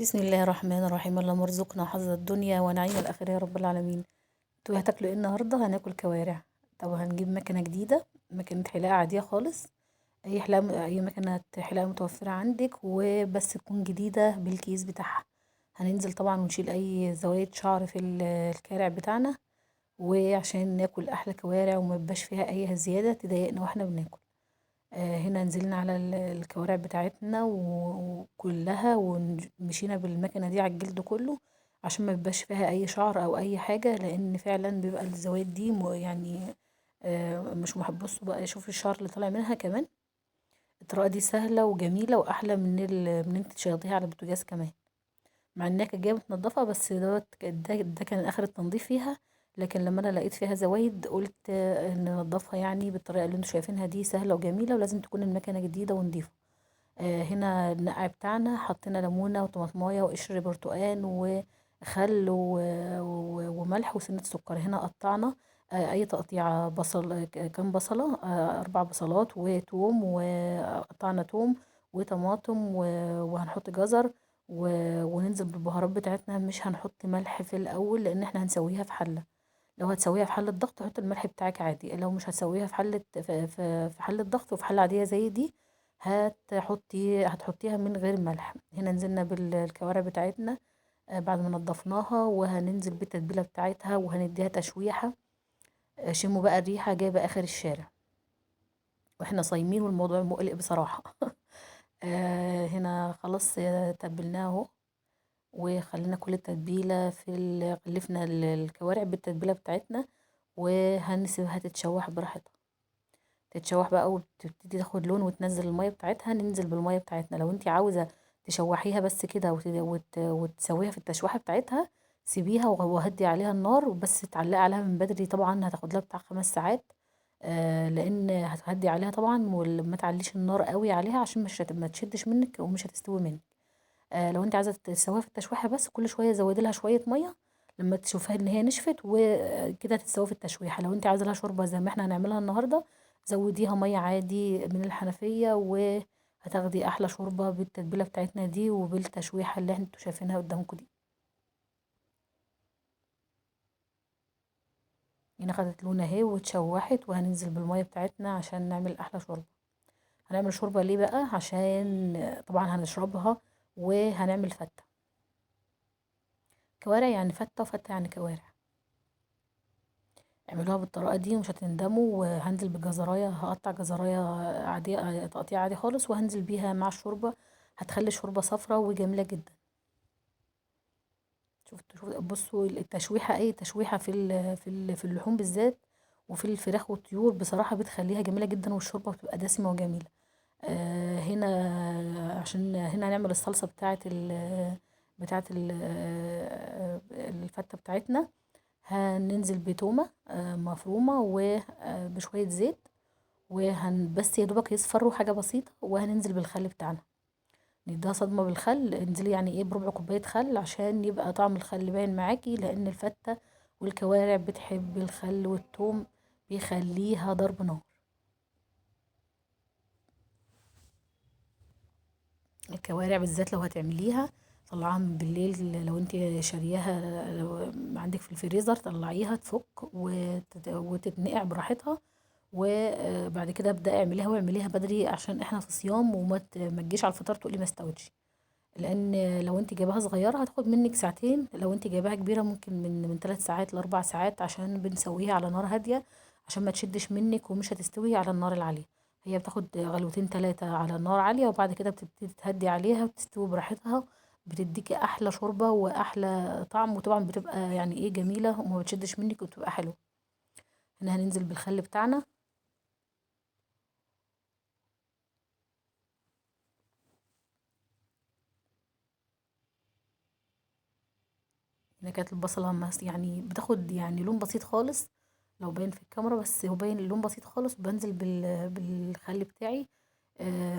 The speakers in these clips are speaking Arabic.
بسم الله الرحمن الرحيم. اللهم ارزقنا حظ الدنيا ونعيم الآخرة يا رب العالمين. انتوا هتاكلوا ايه النهارده؟ هناكل كوارع. طب هنجيب مكنة جديدة، مكنة حلاقة عادية خالص. اي حلاقة، اي مكنة حلاقة متوفرة عندك وبس تكون جديدة بالكيس بتاعها. هننزل طبعا ونشيل اي زوايد شعر في الكارع بتاعنا، وعشان ناكل احلى كوارع وميبقاش فيها اي زيادة تضايقنا واحنا بناكل. هنا نزلنا على الكوارع بتاعتنا وكلها ومشينا بالمكنة دي على الجلد كله، عشان ما يبقاش فيها اي شعر او اي حاجة، لان فعلا بيبقى الزوايد دي يعني مش محب. بصوا بقى، شوف الشعر اللي طالع منها كمان. الطريقة دي سهلة وجميلة واحلى من انت تشغليها على البوتاجاز كمان، مع انها كانت جايه متنضفه، بس ده كان اخر التنظيف فيها. لكن لما انا لقيت فيها زوايد قلت ننضفها يعني بالطريقه اللي انتوا شايفينها دي، سهله وجميله، ولازم تكون المكنه جديده ونضيفه. هنا النقع بتاعنا حطينا ليمونه وطماطمايه وقشر برتقان وخل وملح وسنه سكر. هنا قطعنا اي تقطيعه بصل، كام بصله، 4 بصلات وتوم، وقطعنا توم وطماطم وهنحط جزر وننزل بالبهارات بتاعتنا. مش هنحط ملح في الاول لان احنا هنسويها في حله. لو هتسويها في حله ضغط حط الملح بتاعك عادي، لو مش هتسويها في حله في حله ضغط وفي حله عاديه زي دي هتحطيها من غير ملح. هنا نزلنا بالكوارع بتاعتنا بعد ما نضفناها، وهننزل بالتتبيله بتاعتها وهنديها تشويحه. شموا بقى الريحه جايبه اخر الشارع واحنا صايمين والموضوع مقلق بصراحه. هنا خلاص تبلناه اهو، وخلينا كل التتبيلة غلفنا الكوارع بالتتبيلة بتاعتنا، وهنسيبها تتشوح براحتها. تتشوح بقى وتبتدي تاخد لون وتنزل المية بتاعتها، ننزل بالمية بتاعتنا. لو انتي عاوزة تشوحيها بس كده وتسويها في التشويحة بتاعتها، سيبيها وهدي عليها النار، بس تعلقي عليها من بدري. طبعا هتاخد لها بتاع 5 ساعات، لان هتهدي عليها طبعا، وما تعليش النار قوي عليها عشان مش ما تشدش منك ومش هتستوي منك. لو انت عايزه تسويها في التشويحه بس، كل شويه زودي لها شويه ميه لما تشوفها ان هي نشفت، وكده تتسوى في التشويحه. لو انت عايزه لها شوربه زي ما احنا هنعملها النهارده، زوديها ميه عادي من الحنفيه، وهتاخدي احلى شوربه بالتتبيله بتاعتنا دي وبالتشويحه اللي انتوا شايفينها قدامكم دي. هنا خدت لون اهي واتشوحت، وهننزل بالميه بتاعتنا عشان نعمل احلى شوربه. هنعمل شوربه ليه بقى؟ عشان طبعا هنشربها، وهنعمل فته. كوارع يعني فته، وفته يعني كوارع. اعملوها بالطريقة دي ومش هتندموا. وهنزل بجزراية، هقطع جزراية عادية تقطيع عادي خالص، وهنزل بيها مع الشوربة. هتخلي الشوربة صفرة وجميلة جدا. شوفوا بصوا التشويحة، اي تشويحة في اللحوم بالذات، وفي الفراخ والطيور بصراحة بتخليها جميلة جدا، والشوربة بتبقى دسمة وجميلة. هنا عشان هنا هنعمل الصلصة بتاعت الفتة بتاعتنا. هننزل بتومة مفرومة وبشوية زيت، بس يا دوبك يصفروا حاجة بسيطة، وهننزل بالخل بتاعنا. نديها صدمة بالخل، انزلي يعني ايه بربع كوباية خل عشان يبقى طعم الخل باين معاكي، لان الفتة والكوارع بتحب الخل والثوم، بيخليها ضرب نار. الكوارع بالذات لو هتعمليها، طلعها من بالليل. لو انت شارياها، لو عندك في الفريزر طلعيها تفك وتتنقع براحتها. وبعد كده ابدأي اعمليها، واعمليها بدري عشان احنا في صيام، ما تجيش على الفطار تقولي ما استوتش. لان لو انت جايباها صغيره هتاخد منك ساعتين، لو انت جايباها كبيره ممكن من 3 ساعات ل4 ساعات، عشان بنسويها على نار هاديه عشان ما تشدش منك، ومش هتستوي على النار العاليه. هي بتاخد غلوتين 3 على نار عاليه، وبعد كده بتبتدي تهدي عليها وتستوي براحتها. بتديكي احلى شوربه واحلى طعم، وطبعا بتبقى يعني ايه جميله وما بتشدش منك وبتبقى حلوه. هنا هننزل بالخل بتاعنا. هنا كانت البصلة يعني بتاخد يعني لون بسيط خالص، لو باين في الكاميرا، بس هو باين اللون بسيط خالص. بنزل بالخل بتاعي.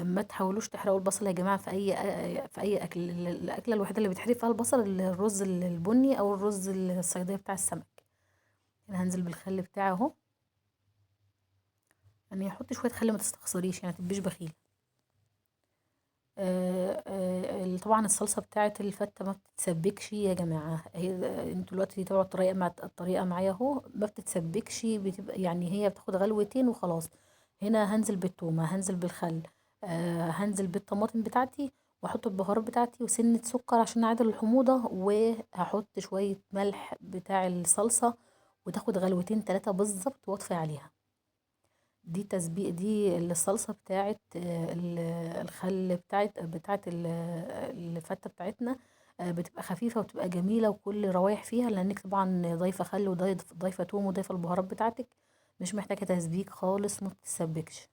ما تحاولوش تحرقوا البصل يا جماعة في أي أكل. الأكلة الوحيدة اللي بيتحرق فيها البصل الرز البني أو الرز الصيادية بتاع السمك. هنا هنزل بالخل بتاعي اهو. يعني حطي شوية خل، ما تستخسريش يعني، متبقيش بخيل. طبعا الصلصة بتاعة الفتة ما بتتسبكش يا جماعة. انتوا دلوقتي تبعوا الطريقة معايا اهو، ما بتتسبكش، بتبقى يعني هي بتاخد غلوتين وخلاص. هنا هنزل بالتومة، هنزل بالخل، هنزل بالطماطم بتاعتي، واحط البهارات بتاعتي وسنة سكر عشان اعادل الحموضة، وهحط شوية ملح بتاع الصلصة، وتاخد غلوتين 3 بالظبط واطفي عليها. دي تسبيق، دي الصلصة بتاعت الخل بتاعت الفتة بتاعتنا. بتبقى خفيفة وبتبقى جميلة وكل روايح فيها، لانك طبعا ضايفة خل وضايفة توم وضايفة البهارات بتاعتك، مش محتاجة تسبيك خالص، ما بتتسبكش.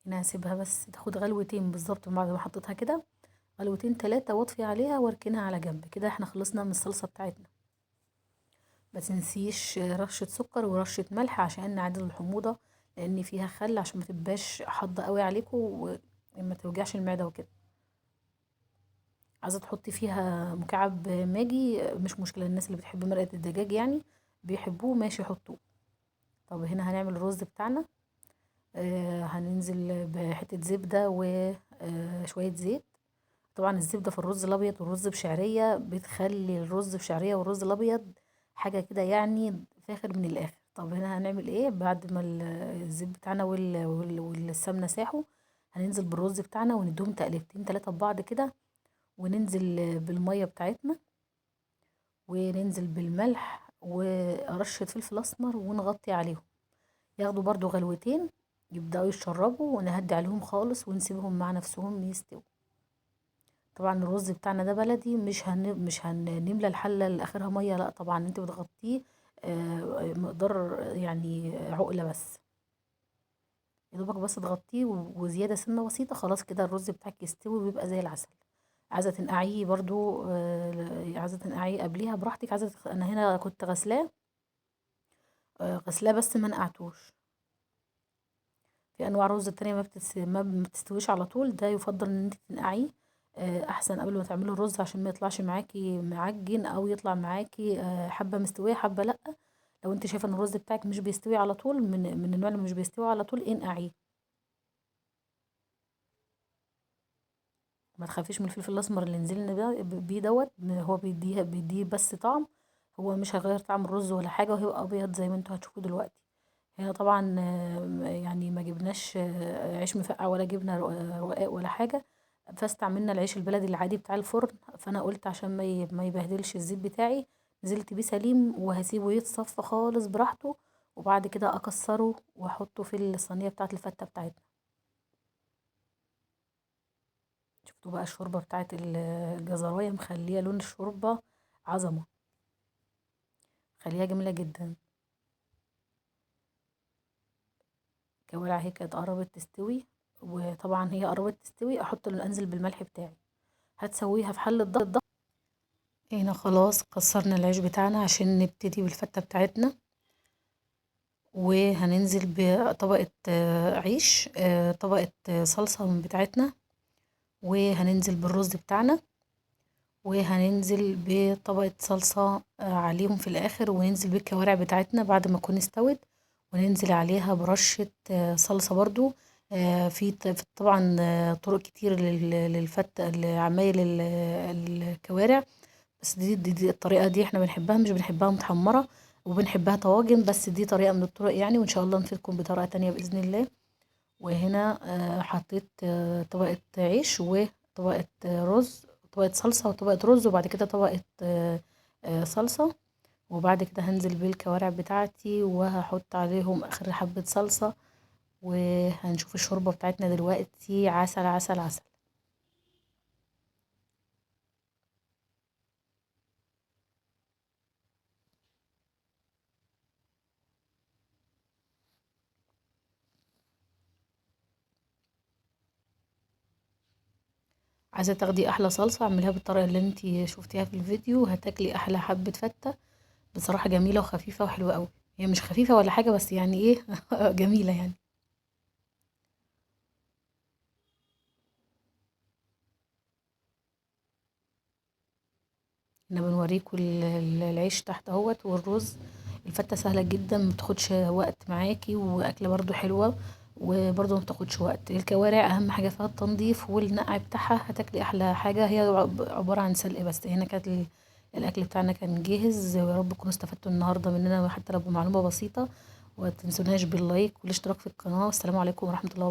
هنا هسيبها بس تاخد غلوتين بالظبط بعد ما حطيتها كده، غلوتين 3 واطفي عليها واركنها على جنب كده. احنا خلصنا من الصلصة بتاعتنا. ما تنسيش رشة سكر ورشة ملح عشان نعادل الحموضة، لان فيها خل عشان ما تبقاش حاضة قوي عليكم وما توجعش المعدة وكده. عايزة تحطي فيها مكعب ماجي مش مشكلة، الناس اللي بتحب مرقة الدجاج يعني بيحبوه ماشي حطوه. طب هنا هنعمل الرز بتاعنا. هننزل بحتة زبدة وشوية زيت. طبعا الزبدة في الرز الابيض والرز بشعرية بتخلي الرز بشعرية والرز الابيض حاجة كده يعني فاخر من الاخر. طب هنا هنعمل ايه بعد ما الزيت بتاعنا والسمنة ساحوا؟ هننزل بالرز بتاعنا ونديهم تقلبتين 3 ببعض كده، وننزل بالمية بتاعتنا، وننزل بالملح ورشة فلفل اسمر ونغطي عليهم، ياخدوا برضو غلوتين، يبدأوا يتشربوا، ونهدي عليهم خالص ونسيبهم مع نفسهم يستووا. طبعا الرز بتاعنا ده بلدي، مش هنملى الحله لاخرها ميه، لا طبعا انت بتغطيه مقدار يعني عقله بس، يا دوبك بس تغطيه وزياده سنه بسيطه، خلاص كده الرز بتاعك يستوي ويبقى زي العسل. عايزه تنقعيه برضو، عايزه تنقعيه قبليها براحتك. انا هنا كنت غسلاه، غسلاه بس ما نقعتوش. في انواع رز تانية ما بتستويش على طول، ده يفضل ان انت تنقعيه احسن قبل ما تعملي الرز، عشان ما يطلعش معاكي معجن او يطلع معاكي حبه مستويه حبه لا. لو انت شايفه ان الرز بتاعك مش بيستوي على طول، من النوع اللي مش بيستوي على طول، انقعيه. ما تخافيش من الفلفل الاسمر اللي نزلنا بيه دوت، هو بيديه بس طعم، هو مش هيغير طعم الرز ولا حاجه، وهيبقى ابيض زي ما انتوا هتشوفوا دلوقتي. هنا طبعا يعني ما جبناش عيش مفقع ولا جبنه رقاق ولا حاجه، فاستعملنا العيش البلدي العادي بتاع الفرن. فانا قلت عشان ما يبهدلش الزيت بتاعي، نزلت بيه سليم وهسيبه يتصفى خالص براحته، وبعد كده اكسره واحطه في الصينيه بتاعه الفته بتاعتنا. شفتوا بقى الشوربه بتاعه الجزرايه مخليه لون الشوربه عظمه، خليها جميله جدا. كوارع هي كانت قربت تستوي، وطبعا هي قربت تستوي انزل بالملح بتاعي. هتسويها في حلة ضغط. هنا خلاص كسرنا العيش بتاعنا عشان نبتدي بالفتة بتاعتنا، وهننزل بطبقة عيش، طبقة صلصة من بتاعتنا، وهننزل بالرز بتاعنا، وهننزل بطبقة صلصة عليهم في الآخر، وننزل بالكوارع بتاعتنا بعد ما تكون استوت، وننزل عليها برشة صلصة برضو. في طبعا طرق كتير للفتة لعمايل الكوارع، بس دي الطريقة دي احنا بنحبها، مش بنحبها متحمرة، وبنحبها طواجن، بس دي طريقة من الطرق يعني، وان شاء الله نفيدكم بطريقة تانية بإذن الله. وهنا حطيت طبقة عيش وطبقة رز، طبقة صلصة وطبقة رز، وبعد كده طبقة صلصة، وبعد كده هنزل بالكوارع بتاعتي وهحط عليهم اخر حبة صلصة، وهنشوف الشوربة بتاعتنا دلوقتي عسل عسل عسل. عايزة تاخدي احلى صلصة اعمليها بالطريقة اللي انتي شفتيها في الفيديو، هتاكلي احلى حبة فتة. بصراحة جميلة وخفيفة وحلوة قوي، هي مش خفيفة ولا حاجة بس يعني ايه جميلة يعني. احنا بنوريكم العيش تحت اهوت والرز. الفتة سهلة جدا مبتاخدش وقت معاكي واكلة برضو حلوة وبرضو مبتاخدش وقت. الكوارع اهم حاجة فيها التنظيف والنقع بتاعها، هتاكلي احلى حاجة. هي عبارة عن سلق بس. هنا كانت الاكل بتاعنا كان جاهز، ويا رب تكونوا استفدتوا النهاردة مننا حتى لو بمعلومة بسيطة. ومتنسوناش باللايك والاشتراك في القناة. والسلام عليكم ورحمة الله وبركاته.